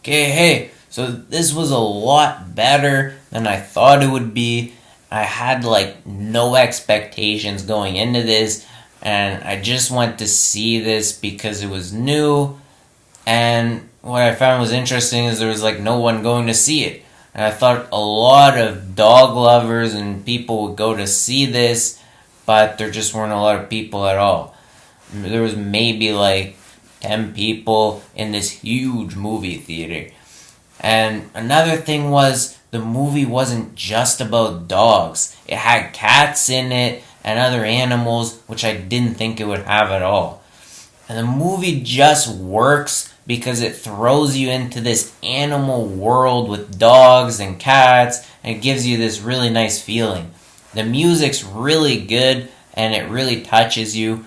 Okay, hey, so this was a lot better than I thought it would be. I had like no expectations going into this, and I just went to see this because it was new. And what I found was interesting is there was like no one going to see it. And I thought a lot of dog lovers and people would go to see this, but there just weren't a lot of people at all. There was maybe like 10 people in this huge movie theater. And another thing was the movie wasn't just about dogs. It had cats in it and other animals, which I didn't think it would have at all. And the movie just works because it throws you into this animal world with dogs and cats, and it gives you this really nice feeling. The music's really good and it really touches you.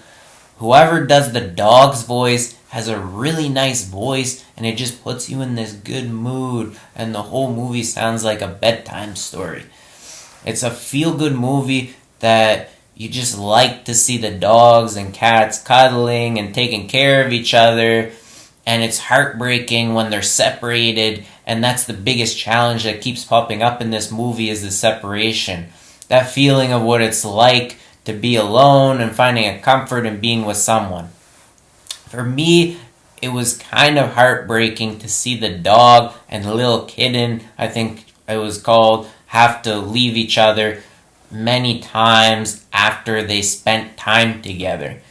Whoever does the dog's voice has a really nice voice, and it just puts you in this good mood, and the whole movie sounds like a bedtime story. It's a feel-good movie that you just like to see the dogs and cats cuddling and taking care of each other, and it's heartbreaking when they're separated, and that's the biggest challenge that keeps popping up in this movie is the separation. That feeling of what it's like to be alone and finding a comfort in being with someone. For me, it was kind of heartbreaking to see the dog and the little kitten, I think it was called, have to leave each other many times after they spent time together.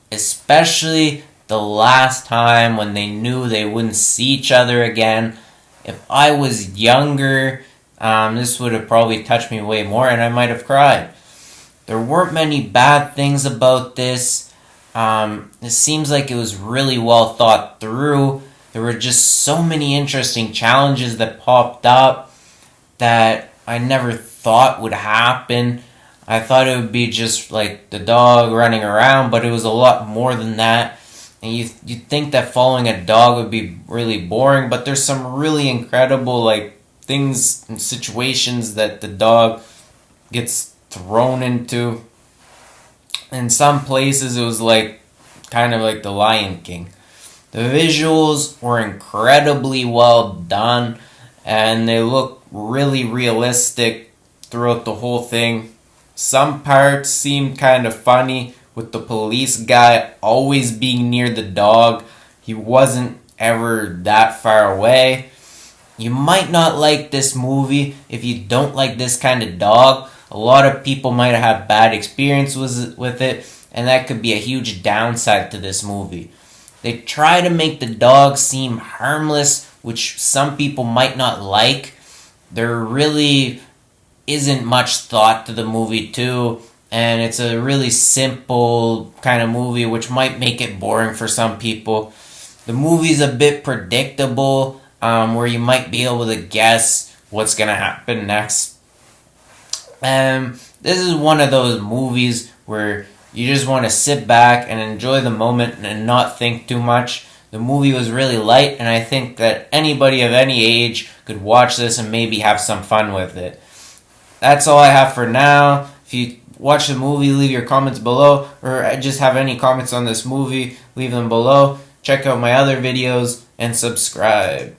Especially the last time when they knew they wouldn't see each other again. If I was younger, this would have probably touched me way more and I might have cried. There weren't many bad things about this. It seems like it was really well thought through. There were just so many interesting challenges that popped up that I never thought would happen. I thought it would be just like the dog running around, but it was a lot more than that. And you'd think that following a dog would be really boring, but there's some really incredible like things and situations that the dog gets thrown into. In some places it was like kind of like the Lion King. The visuals were incredibly well done and they look really realistic throughout the whole thing. Some parts seemed kind of funny with the police guy always being near the dog. He wasn't ever that far away. You might not like this movie if you don't like this kind of dog. A lot of people might have bad experiences with it, and that could be a huge downside to this movie. They try to make the dog seem harmless, which some people might not like. There really isn't much thought to the movie too, and it's a really simple kind of movie, which might make it boring for some people. The movie's a bit predictable, where you might be able to guess what's going to happen next. This is one of those movies where you just want to sit back and enjoy the moment and not think too much. The movie was really light, and I think that anybody of any age could watch this and maybe have some fun with it. That's all I have for now. If you watch the movie, leave your comments below, or just have any comments on this movie, leave them below. Check out my other videos and subscribe.